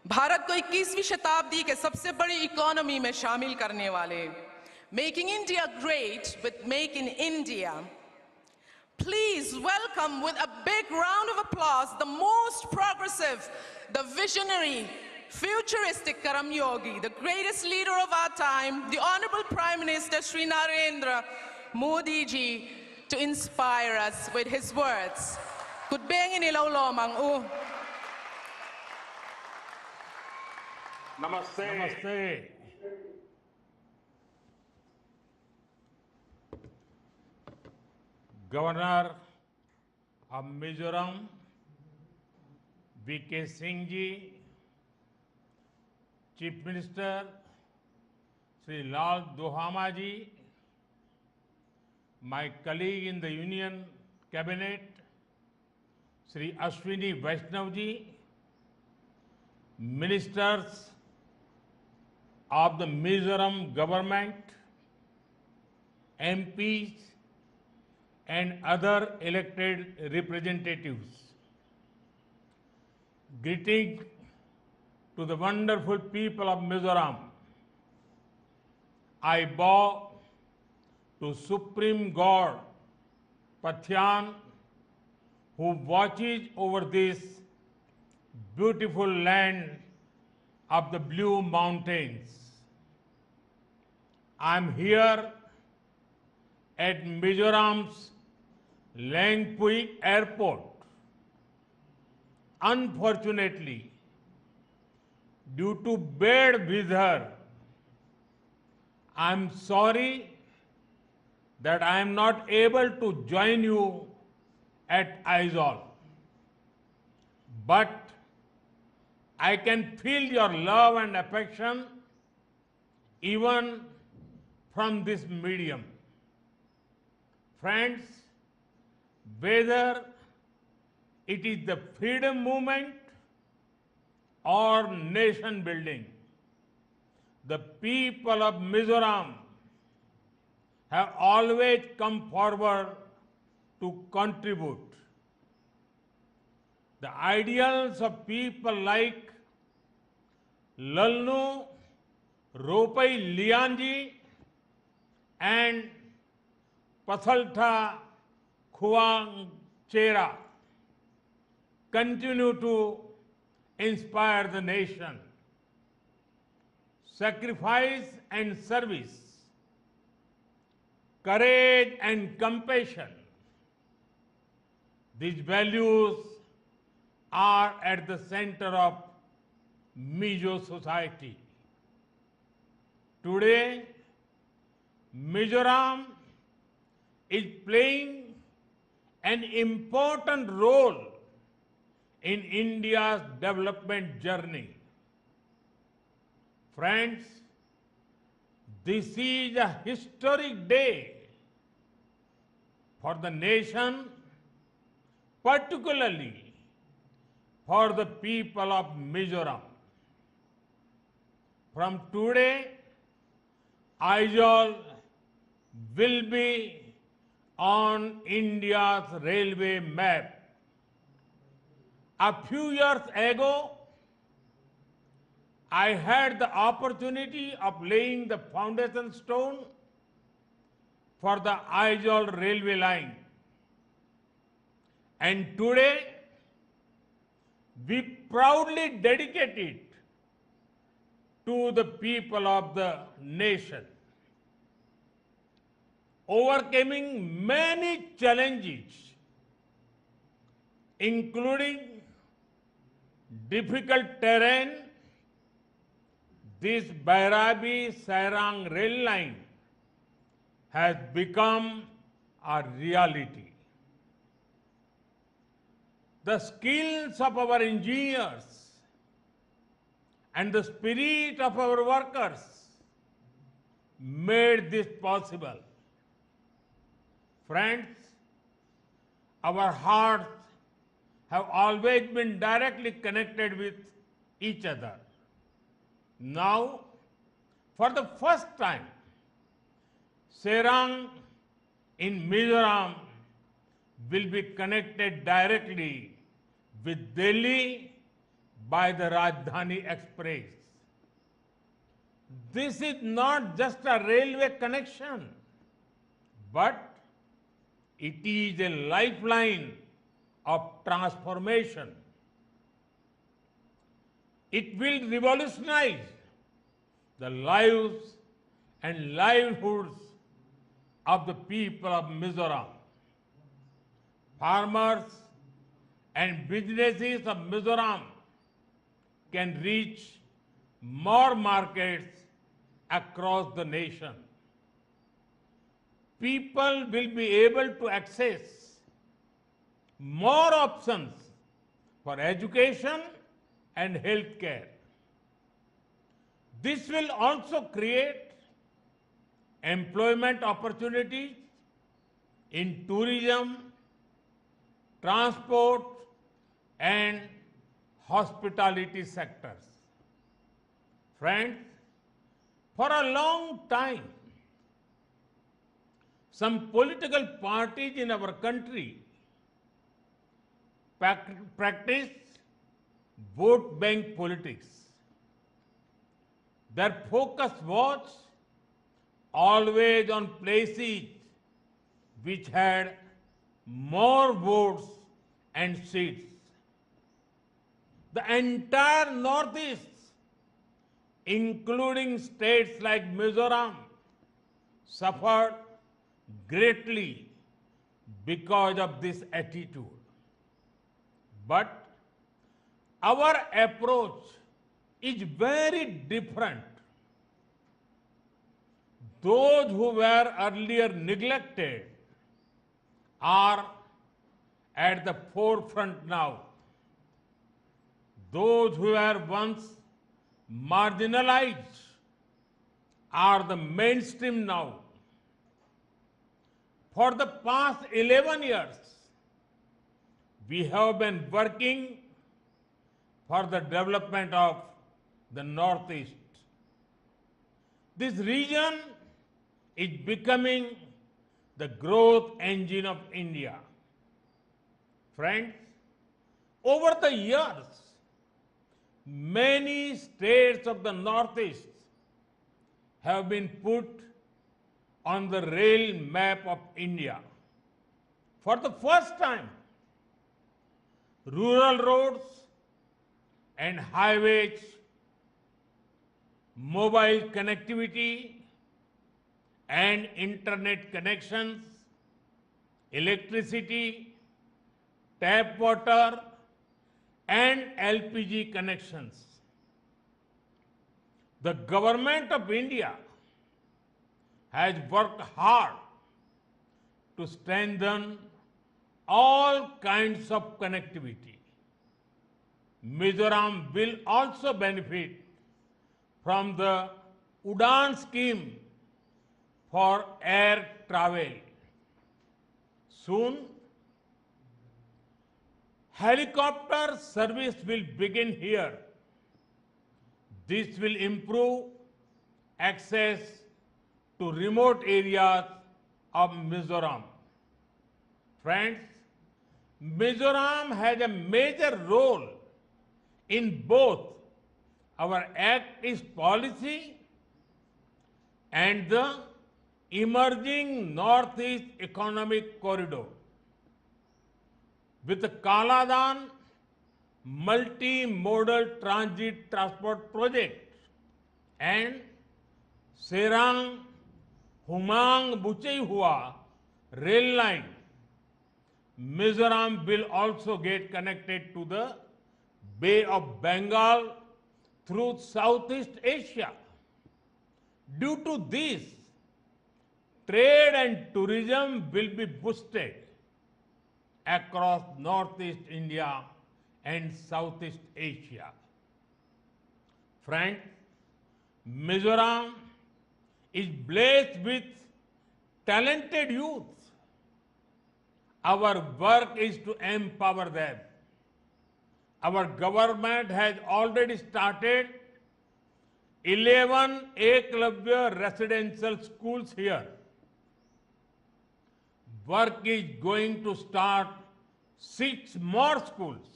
भारत को 21वीं शताब्दी के सबसे बड़ी इकोनॉमी में शामिल करने वाले making India great with make in India. Please welcome with a big round of applause the most progressive, the visionary, futuristic Karam Yogi, the greatest leader of our time, the Honorable Prime Minister Shri Narendra Modi ji, to inspire us with his words. Good bang in mang u. Namaste. Namaste. Governor of Mizoram, V.K. Singh ji, Chief Minister Sri Lal Duhama ji, my colleague in the Union Cabinet Sri Ashwini Vaishnav ji, ministers of the Mizoram government, MPs and other elected representatives. Greeting to the wonderful people of Mizoram. I bow to Supreme God Pathyan, who watches over this beautiful land of the Blue Mountains. I am here at Mizoram's Langpui Airport. Unfortunately, due to bad weather, I am sorry that I am not able to join you at Aizawl. But I can feel your love and affection even from this medium. Friends, whether it is the freedom movement or nation building, the people of Mizoram have always come forward to contribute. The ideals of people like Lalnu Ropai Lianji and Pathaltha Khuangchera continue to inspire the nation. Sacrifice and service, courage and compassion, these values are at the center of Mizo society. Today, Mizoram is playing an important role in India's development journey. Friends, this is a historic day for the nation, particularly for the people of Mizoram. From today, Aizawl will be on India's railway map. A few years ago, I had the opportunity of laying the foundation stone for the Aizawl railway line. And today, we proudly dedicate it to the people of the nation. Overcoming many challenges, including difficult terrain, this Bairabi-Sairang rail line has become a reality. The skills of our engineers and the spirit of our workers made this possible. Friends, our hearts have always been directly connected with each other. Now, for the first time, Sairang in Mizoram will be connected directly with Delhi, by the Rajdhani Express. This is not just a railway connection, but it is a lifeline of transformation. It will revolutionize the lives and livelihoods of the people of Mizoram. Farmers and businesses of Mizoram can reach more markets across the nation. People will be able to access more options for education and healthcare. This will also create employment opportunities in tourism, transport, and hospitality sectors. Friends, for a long time, some political parties in our country practice vote bank politics. Their focus was always on places which had more votes and seats. The entire Northeast, including states like Mizoram, suffered greatly because of this attitude. But our approach is very different. Those who were earlier neglected are at the forefront now. Those who were once marginalized are the mainstream now. For the past 11 years, we have been working for the development of the Northeast. This region is becoming the growth engine of India. Friends, over the years, many states of the Northeast have been put on the rail map of India. For the first time, rural roads and highways, mobile connectivity and internet connections, electricity, tap water, and LPG connections. The government of India has worked hard to strengthen all kinds of connectivity. Mizoram will also benefit from the Udan scheme for air travel. Soon, helicopter service will begin here. This will improve access to remote areas of Mizoram. Friends, Mizoram has a major role in both our Act East policy and the emerging Northeast Economic Corridor. With the Kaladan multi-modal transit transport project and Serang Humang Buchehua rail line, Mizoram will also get connected to the Bay of Bengal through Southeast Asia. Due to this, trade and tourism will be boosted across Northeast India and Southeast Asia. Friends, Mizoram is blessed with talented youth. Our work is to empower them. Our government has already started 11 Eklavya residential schools here. Work is going to start 6 more schools.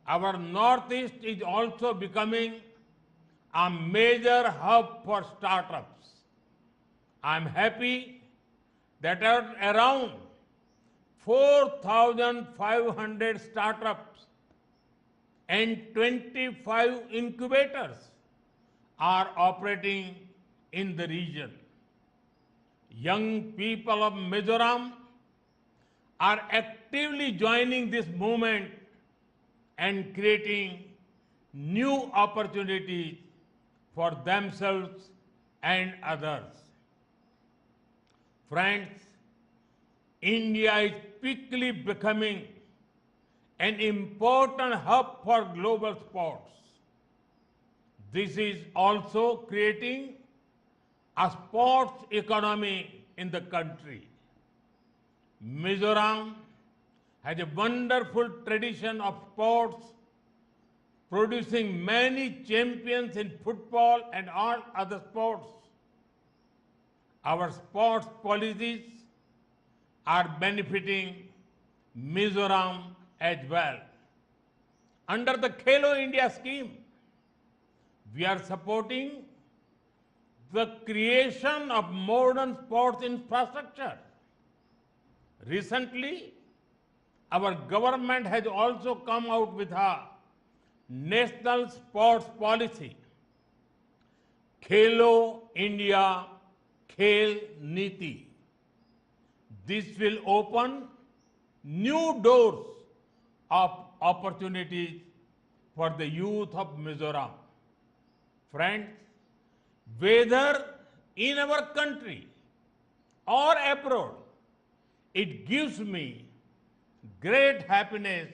Our Northeast is also becoming a major hub for startups. I'm happy that around 4,500 startups and 25 incubators are operating in the region. Young people of Mizoram are actively joining this movement and creating new opportunities for themselves and others. Friends, India is quickly becoming an important hub for global sports. This is also creating a sports economy in the country. Mizoram has a wonderful tradition of sports, producing many champions in football and all other sports. Our sports policies are benefiting Mizoram as well. Under the Khelo India scheme, we are supporting the creation of modern sports infrastructure. Recently, our government has also come out with a national sports policy, Khelo India Khel Niti. This will open new doors of opportunities for the youth of Mizoram. Friends, whether in our country or abroad, it gives me great happiness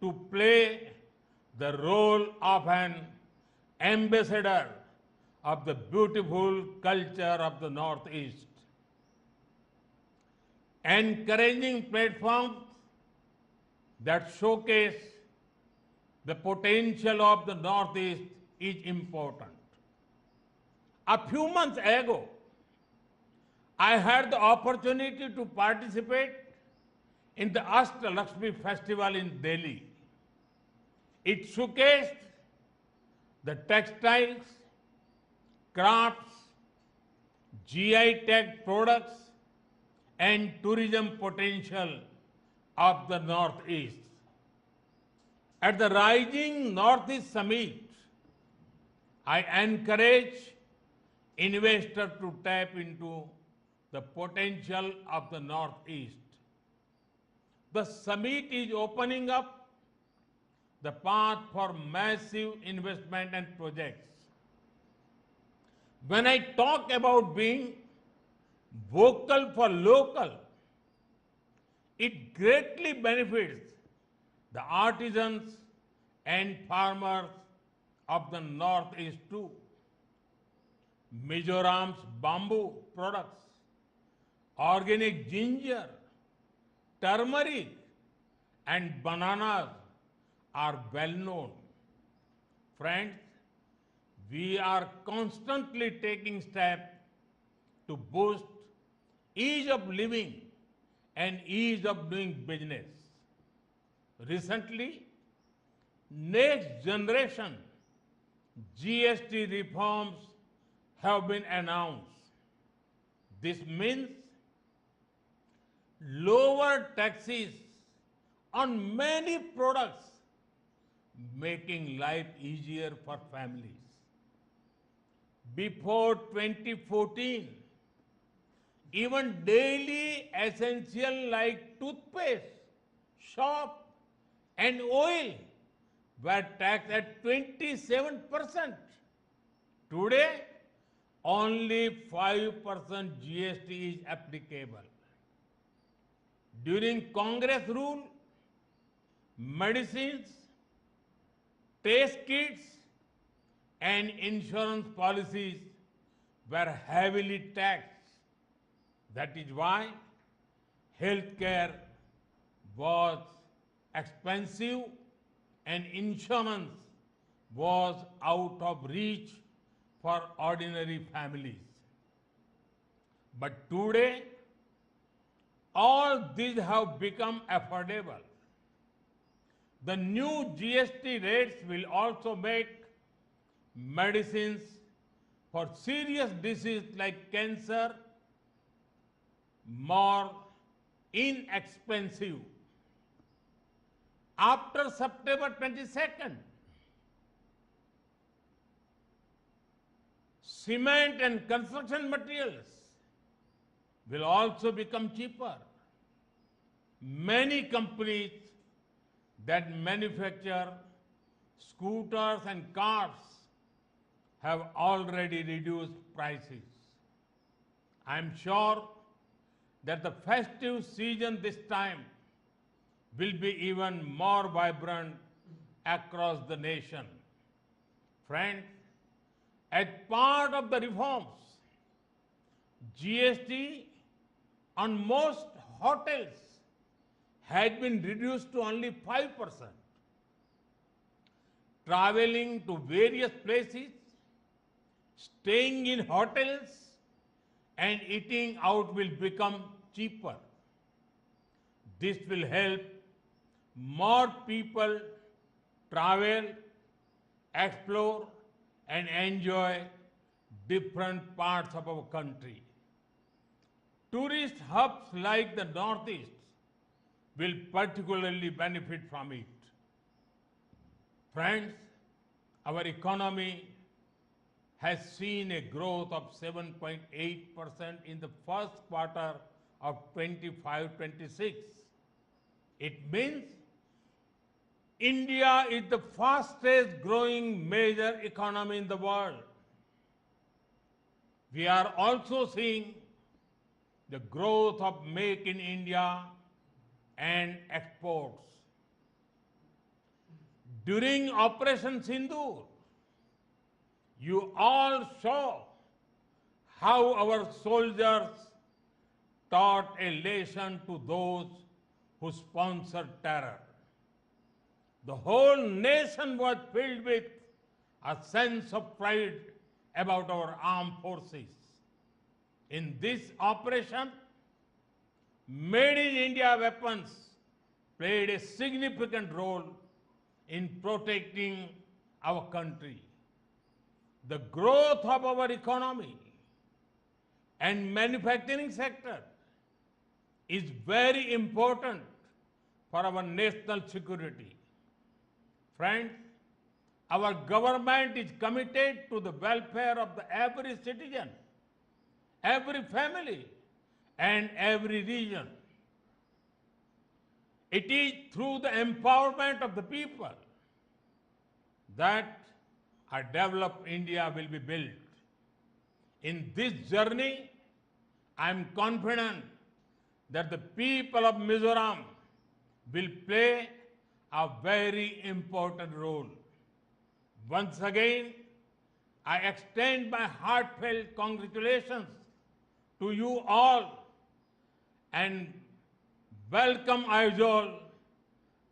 to play the role of an ambassador of the beautiful culture of the Northeast. Encouraging platforms that showcase the potential of the Northeast is important. A few months ago, I had the opportunity to participate in the Ashtalakshmi festival in Delhi. It showcased the textiles, crafts, GI tag products, and tourism potential of the Northeast. At the Rising Northeast Summit, I encourage investors to tap into the potential of the Northeast. The summit is opening up the path for massive investment and projects. When I talk about being vocal for local, it greatly benefits the artisans and farmers of the Northeast too. Mizoram's bamboo products, organic ginger, turmeric, and bananas are well known. Friends, we are constantly taking steps to boost ease of living and ease of doing business. Recently, next generation GST reforms have been announced. This means lower taxes on many products, making life easier for families. Before 2014, even daily essential like toothpaste, soap, and oil were taxed at 27%. Today, only 5% GST is applicable. During Congress rule, medicines, test kits, and insurance policies were heavily taxed. That is why healthcare was expensive and insurance was out of reach for ordinary families. But today, all these have become affordable. The new GST rates will also make medicines for serious diseases like cancer more inexpensive. After September 22nd, cement and construction materials will also become cheaper. Many companies that manufacture scooters and cars have already reduced prices. I am sure that the festive season this time will be even more vibrant across the nation. Friends, as part of the reforms, GST on most hotels had been reduced to only 5%. Traveling to various places, staying in hotels, and eating out will become cheaper. This will help more people travel, explore, and enjoy different parts of our country. Tourist hubs like the Northeast will particularly benefit from it. Friends, our economy has seen a growth of 7.8% in the first quarter of 25-26. It means India is the fastest growing major economy in the world. We are also seeing the growth of Make in India and exports. During Operation Sindoor, you all saw how our soldiers taught a lesson to those who sponsored terror. The whole nation was filled with a sense of pride about our armed forces. In this operation, Made in India weapons played a significant role in protecting our country. The growth of our economy and manufacturing sector is very important for our national security. Friends, our government is committed to the welfare of every citizen, every family, and every region. It is through the empowerment of the people that a developed India will be built. In this journey, I am confident that the people of Mizoram will play a very important role. Once again, I extend my heartfelt congratulations to you all and welcome Aizawl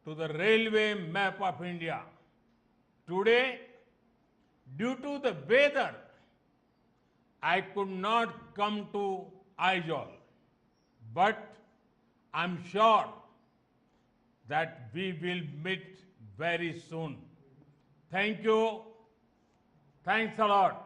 to the railway map of India. Today, due to the weather, I could not come to Aizawl, but I'm sure that we will meet very soon. Thank you. Thanks a lot.